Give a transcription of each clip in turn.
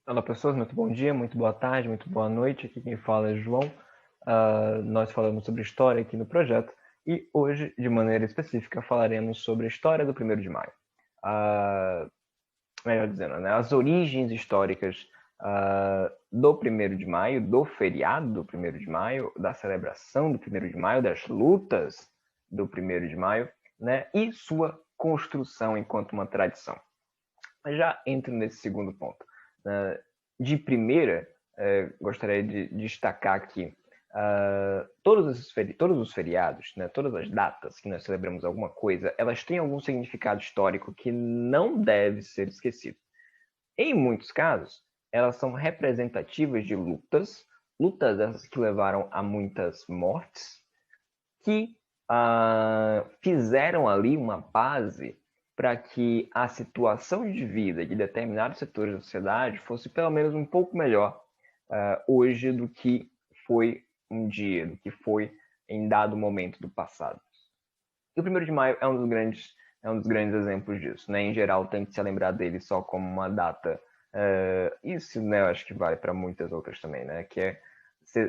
Olá, pessoas, muito bom dia, muito boa tarde, muito boa noite. Aqui quem fala é João. Nós falamos sobre história aqui no projeto e hoje, de maneira específica, falaremos sobre a história do 1º de maio. Uh, Melhor dizendo, né, as origens históricas do 1º de maio, do feriado do 1º de maio, da celebração do 1º de maio, das lutas do 1º de maio, né, e sua construção enquanto uma tradição. Já entro nesse segundo ponto. De primeira, gostaria de destacar que todos os feriados, né, todas as datas que nós celebramos alguma coisa, elas têm algum significado histórico que não deve ser esquecido. Em muitos casos, elas são representativas de lutas essas que levaram a muitas mortes, que fizeram ali uma base para que a situação de vida de determinados setores da sociedade fosse pelo menos um pouco melhor hoje do que foi um dia, do que foi em dado momento do passado. E o 1º de maio é um dos grandes exemplos disso. Né? Em geral, tem que se lembrar dele só como uma data. Isso, né, eu acho que vale para muitas outras também, né? Que é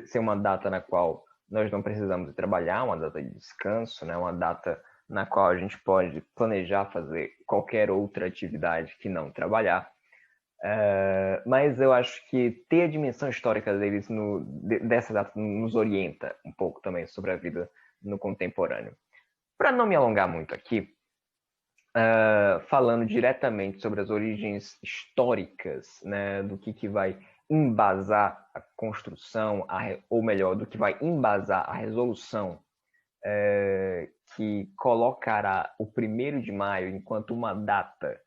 ser uma data na qual nós não precisamos trabalhar, uma data de descanso, né? Uma data na qual a gente pode planejar fazer qualquer outra atividade que não trabalhar. Mas eu acho que ter a dimensão histórica deles dessa data nos orienta um pouco também sobre a vida no contemporâneo. Para não me alongar muito aqui, falando diretamente sobre as origens históricas, né, do que vai embasar a construção, ou melhor, do que vai embasar a resolução que colocará o 1º de maio enquanto uma data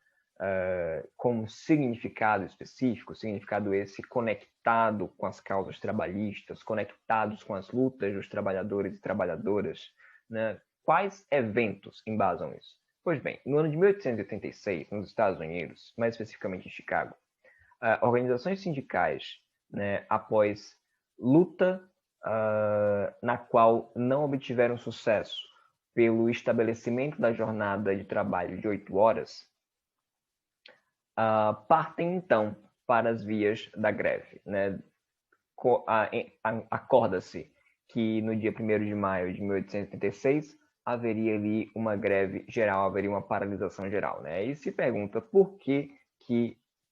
com um significado específico, significado esse conectado com as causas trabalhistas, conectados com as lutas dos trabalhadores e trabalhadoras, né? Quais eventos embasam isso? Pois bem, no ano de 1886, nos Estados Unidos, mais especificamente em Chicago, organizações sindicais, né, após luta na qual não obtiveram sucesso pelo estabelecimento da jornada de trabalho de 8 horas, partem então para as vias da greve. Né? Acorda-se que no dia 1º de maio de 1886 haveria ali uma greve geral, haveria uma paralisação geral. Né? E se pergunta por que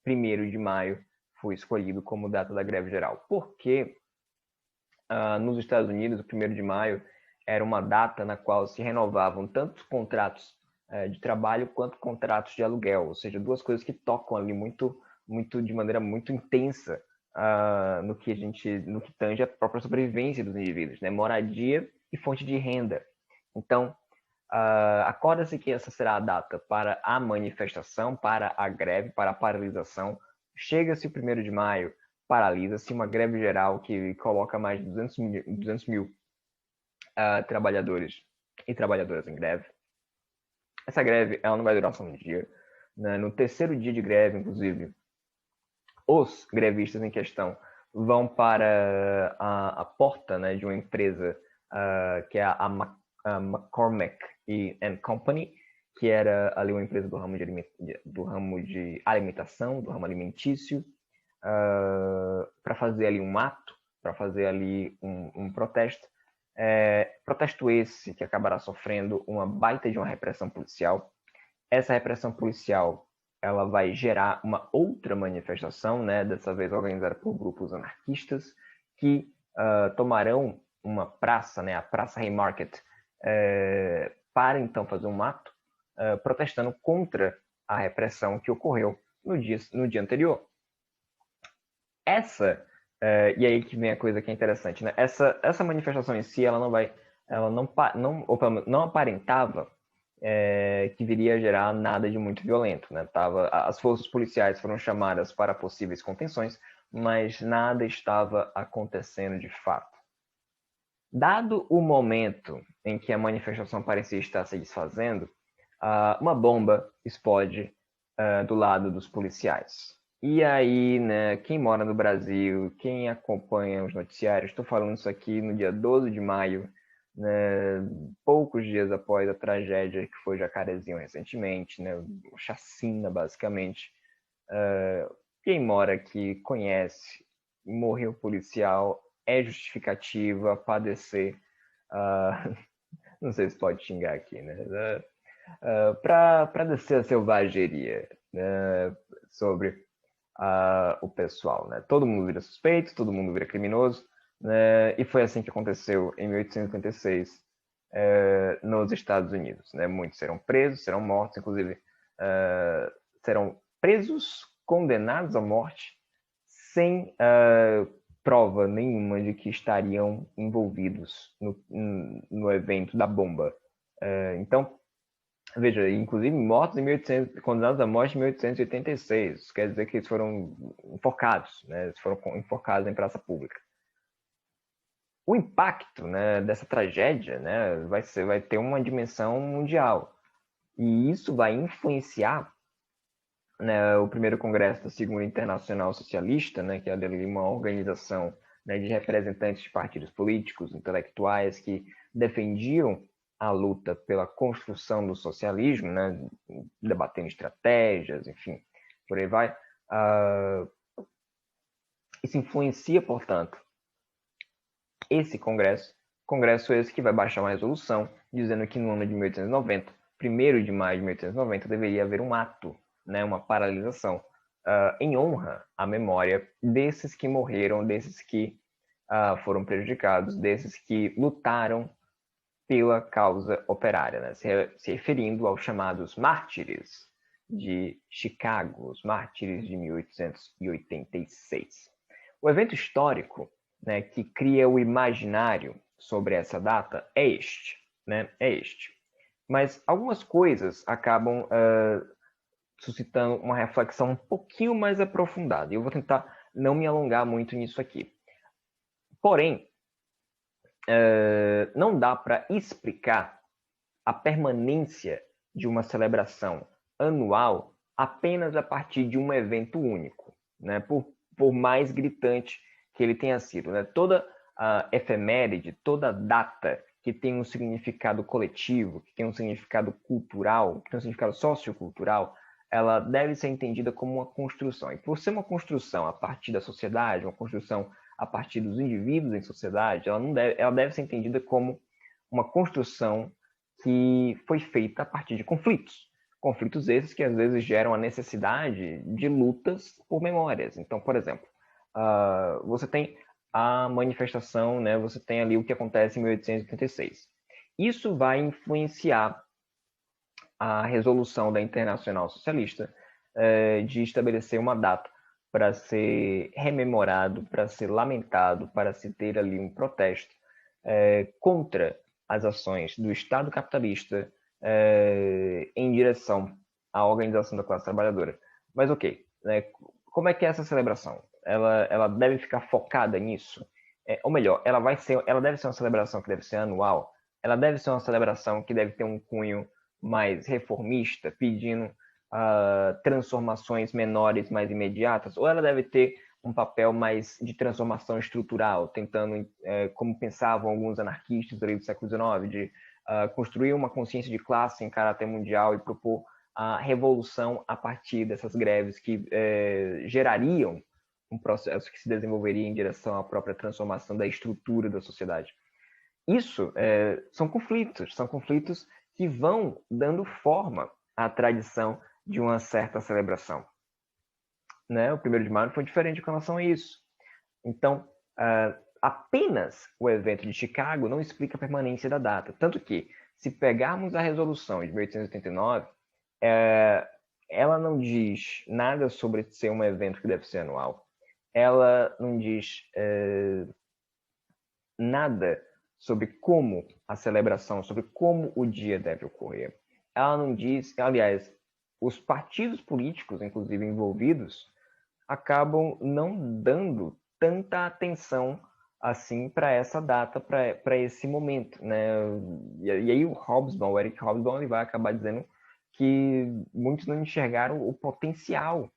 1º de maio foi escolhido como data da greve geral. Porque nos Estados Unidos, o 1º de maio era uma data na qual se renovavam tanto contratos de trabalho quanto contratos de aluguel, ou seja, duas coisas que tocam ali de maneira muito intensa no que tange a própria sobrevivência dos indivíduos, né? Moradia e fonte de renda. Então, acorda-se que essa será a data para a manifestação, para a greve, para a paralisação. Chega-se o 1º de maio, paralisa-se uma greve geral que coloca mais de 200 mil trabalhadores e trabalhadoras em greve. Essa greve ela não vai durar só um dia. Né? No terceiro dia de greve, inclusive, os grevistas em questão vão para a porta, né, de uma empresa que é a McCormick Company, que era ali uma empresa do ramo de alimentação, do ramo alimentício, para fazer ali um ato, para fazer ali um protesto. Protesto esse que acabará sofrendo uma baita de uma repressão policial. Essa repressão policial ela vai gerar uma outra manifestação, né, dessa vez organizada por grupos anarquistas, que tomarão uma praça, né, a Praça Haymarket, para então fazer um ato protestando contra a repressão que ocorreu no dia anterior. E aí que vem a coisa que é interessante, né? Essa manifestação em si, ela não aparentava que viria a gerar nada de muito violento, né? As forças policiais foram chamadas para possíveis contenções, mas nada estava acontecendo de fato. Dado o momento em que a manifestação parecia estar se desfazendo, uma bomba explode do lado dos policiais. E aí, né, quem mora no Brasil, quem acompanha os noticiários, estou falando isso aqui no dia 12 de maio, né, poucos dias após a tragédia que foi Jacarezinho recentemente, né, chacina basicamente. quem mora aqui conhece, morreu policial, é justificativa padecer, não sei se pode xingar aqui, né? Para descer a selvageria, né? Sobre o pessoal, né? Todo mundo vira suspeito, todo mundo vira criminoso, né? E foi assim que aconteceu em 1856 nos Estados Unidos, né? Muitos serão presos, serão mortos, inclusive serão presos, condenados à morte, sem prova nenhuma de que estariam envolvidos no evento da bomba. Então, veja, inclusive mortos em 1800, condenados à morte em 1886. Isso quer dizer que eles foram enforcados, né? Eles foram enforcados em praça pública. O impacto, né, dessa tragédia, né, vai ter uma dimensão mundial. E isso vai influenciar, né, o primeiro congresso da Segunda Internacional Socialista, né, que é uma organização, né, de representantes de partidos políticos, intelectuais que defendiam a luta pela construção do socialismo, né, debatendo estratégias, enfim, por aí vai. Isso influencia, portanto, esse congresso esse que vai baixar uma resolução dizendo que no ano de 1890, 1º de maio de 1890, deveria haver um ato, né, uma paralisação, em honra à memória desses que morreram, desses que foram prejudicados, desses que lutaram pela causa operária, né? Se referindo aos chamados mártires de Chicago, os mártires de 1886. O evento histórico, né, que cria o imaginário sobre essa data é este, né? É este. Mas algumas coisas acabam suscitando uma reflexão um pouquinho mais aprofundada. E eu vou tentar não me alongar muito nisso aqui. Porém, não dá para explicar a permanência de uma celebração anual apenas a partir de um evento único, né? Por mais gritante que ele tenha sido, né? Toda a efeméride, toda data que tem um significado coletivo, que tem um significado cultural, que tem um significado sociocultural, ela deve ser entendida como uma construção. E por ser uma construção a partir da sociedade, uma construção a partir dos indivíduos em sociedade, ela deve ser entendida como uma construção que foi feita a partir de conflitos. Conflitos esses que às vezes geram a necessidade de lutas por memórias. Então, por exemplo, você tem a manifestação, né? Você tem ali o que acontece em 1886. Isso vai influenciar a resolução da Internacional Socialista de estabelecer uma data para ser rememorado, para ser lamentado, para se ter ali um protesto contra as ações do Estado capitalista em direção à organização da classe trabalhadora. Mas ok, né, como é que é essa celebração? Ela deve ficar focada nisso? Ou melhor, ela deve ser uma celebração que deve ser anual? Ela deve ser uma celebração que deve ter um cunho mais reformista, pedindo transformações menores, mais imediatas? Ou ela deve ter um papel mais de transformação estrutural, tentando, como pensavam alguns anarquistas ali do século XIX, de construir uma consciência de classe em caráter mundial e propor a revolução a partir dessas greves que gerariam um processo que se desenvolveria em direção à própria transformação da estrutura da sociedade. Isso são conflitos que vão dando forma à tradição de uma certa celebração. Né? O 1º de maio foi diferente com relação a isso. Então, apenas o evento de Chicago não explica a permanência da data. Tanto que, se pegarmos a resolução de 1889, ela não diz nada sobre ser um evento que deve ser anual. Ela não diz nada sobre como a celebração, sobre como o dia deve ocorrer. Ela não diz, aliás, os partidos políticos, inclusive envolvidos, acabam não dando tanta atenção assim para essa data, para esse momento, né? E aí o Eric Hobsbawm, ele vai acabar dizendo que muitos não enxergaram o potencial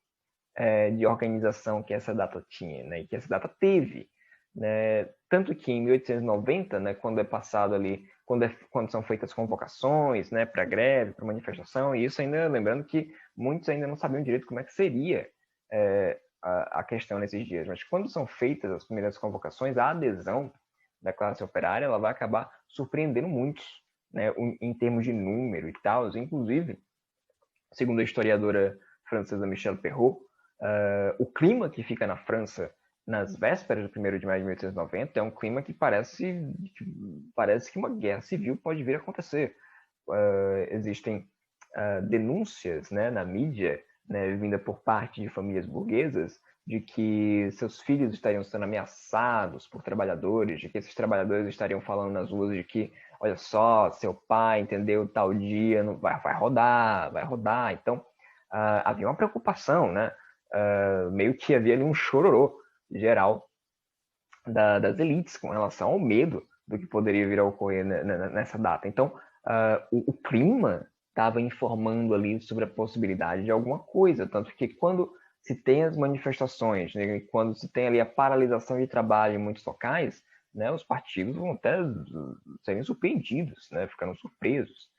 de organização que essa data tinha, né? E que essa data teve, né? Tanto que em 1890, né, quando é passado ali, quando são feitas convocações, né, para greve, para manifestação, e isso ainda lembrando que muitos ainda não sabiam direito como é que seria a questão nesses dias, mas quando são feitas as primeiras convocações, a adesão da classe operária ela vai acabar surpreendendo muitos, né, em termos de número e tal. Inclusive, segundo a historiadora francesa Michelle Perrault, o clima que fica na França nas vésperas do 1º de maio de 1890 é um clima que parece que uma guerra civil pode vir a acontecer. Existem denúncias, né, na mídia, né, vinda por parte de famílias burguesas, de que seus filhos estariam sendo ameaçados por trabalhadores, de que esses trabalhadores estariam falando nas ruas de que, olha só, seu pai, entendeu, tal dia não vai rodar. Então, havia uma preocupação, né? Meio que havia ali um chororô geral das elites com relação ao medo do que poderia vir a ocorrer nessa data. Então, o clima estava informando ali sobre a possibilidade de alguma coisa, tanto que quando se tem as manifestações, né, quando se tem ali a paralisação de trabalho em muitos locais, né, os partidos vão até serem surpreendidos, né, ficando surpresos.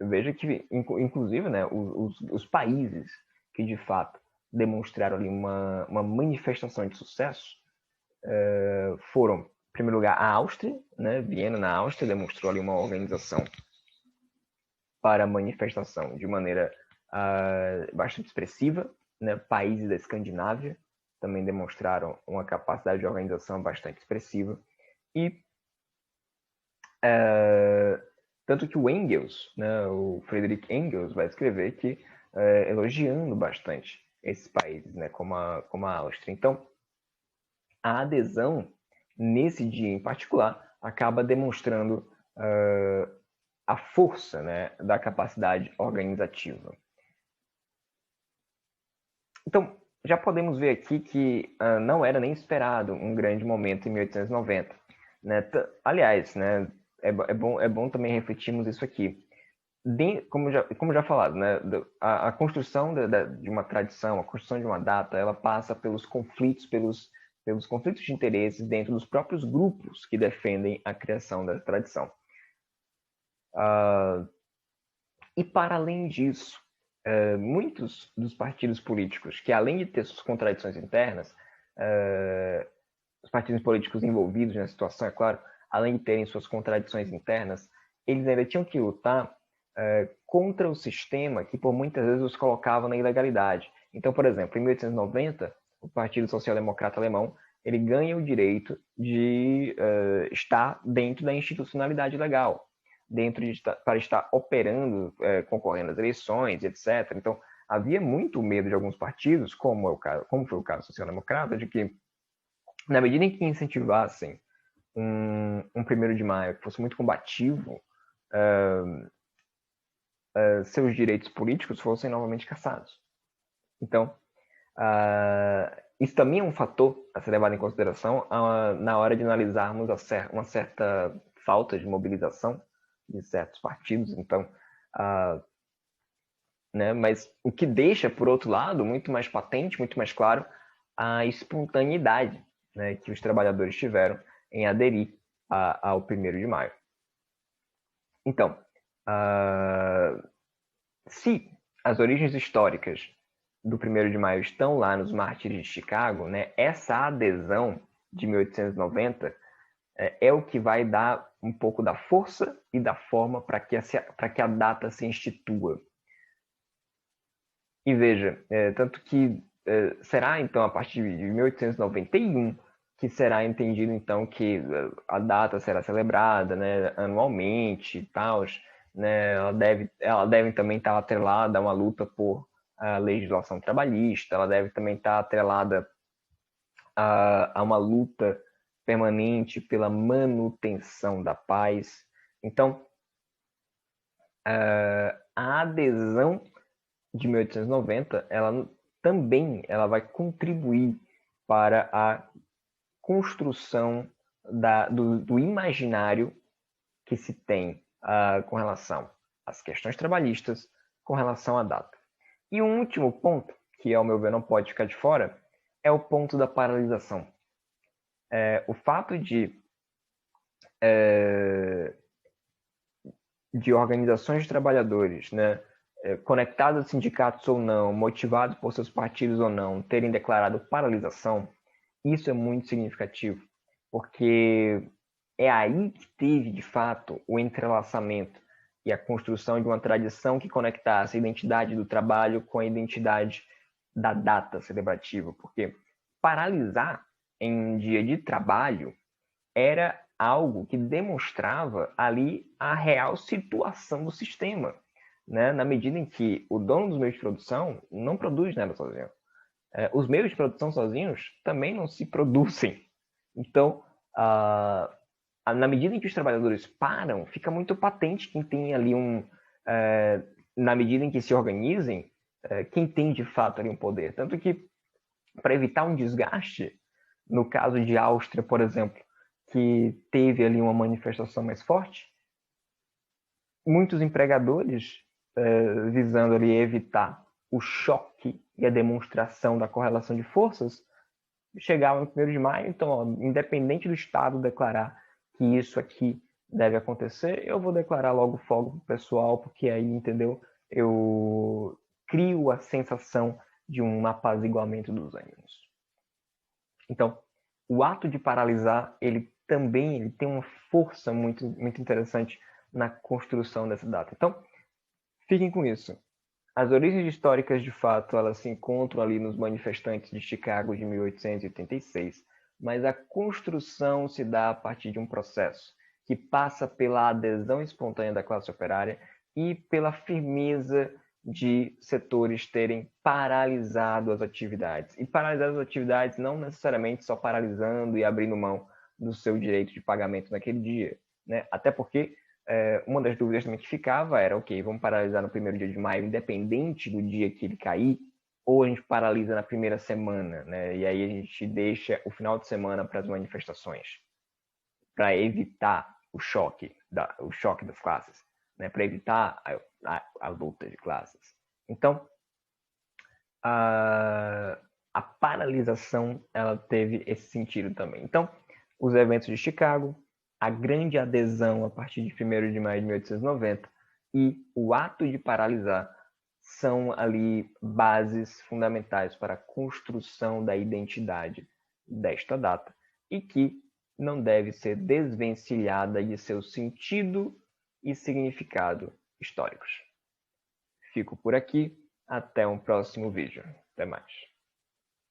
Veja que, inclusive, né, os países que de fato demonstraram ali uma manifestação de sucesso foram, em primeiro lugar, a Áustria, né, Viena, na Áustria, demonstrou ali uma organização para a manifestação de maneira bastante expressiva, né, países da Escandinávia também demonstraram uma capacidade de organização bastante expressiva, e tanto que o Engels, né, o Friedrich Engels, vai escrever que elogiando bastante esses países, né, como a Áustria. Então, a adesão nesse dia em particular acaba demonstrando a força, né, da capacidade organizativa. Então, já podemos ver aqui que não era nem esperado um grande momento em 1890. Né? Aliás, né, é bom também refletirmos isso aqui. Como já falado, né, a construção de uma tradição, a construção de uma data, ela passa pelos conflitos de interesses dentro dos próprios grupos que defendem a criação da tradição. E para além disso, muitos dos partidos políticos, que além de ter suas contradições internas, os partidos políticos envolvidos na situação, é claro, além de terem suas contradições internas, eles ainda tinham que lutar contra o sistema que por muitas vezes os colocava na ilegalidade. Então, por exemplo, em 1890, o Partido Social Democrata Alemão ele ganha o direito de estar dentro da institucionalidade legal, para estar operando, concorrendo às eleições, etc. Então, havia muito medo de alguns partidos, como foi o caso social-democrata, de que, na medida em que incentivassem um 1º de maio que fosse muito combativo, seus direitos políticos fossem novamente cassados. Então, isso também é um fator a ser levado em consideração na hora de analisarmos uma certa falta de mobilização de certos partidos. Então, né, mas o que deixa, por outro lado, muito mais patente, muito mais claro, a espontaneidade, né, que os trabalhadores tiveram em aderir ao 1º de maio. Então, se as origens históricas do 1º de maio estão lá nos Mártires de Chicago, né, essa adesão de 1890 é o que vai dar um pouco da força e da forma para que a data se institua. E veja, tanto que será então a partir de 1891 que será entendido então que a data será celebrada, né, anualmente e tal, né, ela deve também estar atrelada a uma luta por legislação trabalhista, ela deve também estar atrelada a uma luta permanente pela manutenção da paz. Então, a adesão de 1890, ela vai contribuir para a construção do imaginário que se tem com relação às questões trabalhistas, com relação à data. E um último ponto, que ao meu ver não pode ficar de fora, é o ponto da paralisação. O fato de organizações de trabalhadores, né, conectados a sindicatos ou não, motivados por seus partidos ou não, terem declarado paralisação, isso é muito significativo, porque é aí que teve, de fato, o entrelaçamento e a construção de uma tradição que conectasse a identidade do trabalho com a identidade da data celebrativa, porque paralisar em um dia de trabalho era algo que demonstrava ali a real situação do sistema, né? Na medida em que o dono dos meios de produção não produz nada sozinho. Os meios de produção sozinhos também não se produzem. Então, na medida em que os trabalhadores param, fica muito patente quem tem ali na medida em que se organizem, quem tem de fato ali um poder. Tanto que, para evitar um desgaste, no caso de Áustria, por exemplo, que teve ali uma manifestação mais forte, muitos empregadores, visando ali evitar o choque e a demonstração da correlação de forças, chegavam no 1º de maio, então, ó, independente do Estado declarar que isso aqui deve acontecer, eu vou declarar logo folga pro pessoal, porque aí, entendeu, eu crio a sensação de um apaziguamento dos ânimos. Então, o ato de paralisar, ele tem uma força muito, muito interessante na construção dessa data. Então, fiquem com isso. As origens históricas, de fato, elas se encontram ali nos manifestantes de Chicago de 1886, mas a construção se dá a partir de um processo que passa pela adesão espontânea da classe operária e pela firmeza de setores terem paralisado as atividades. E paralisado as atividades não necessariamente só paralisando e abrindo mão do seu direito de pagamento naquele dia, né? Até porque uma das dúvidas também que ficava era, ok, vamos paralisar no 1º dia de maio, independente do dia que ele cair, ou a gente paralisa na primeira semana, né? E aí a gente deixa o final de semana para as manifestações, para evitar o choque das classes, né? Para evitar a luta de classes. Então, a paralisação ela teve esse sentido também. Então, os eventos de Chicago, a grande adesão a partir de 1º de maio de 1890 e o ato de paralisar são ali bases fundamentais para a construção da identidade desta data e que não deve ser desvencilhada de seu sentido e significado históricos. Fico por aqui, até um próximo vídeo. Até mais.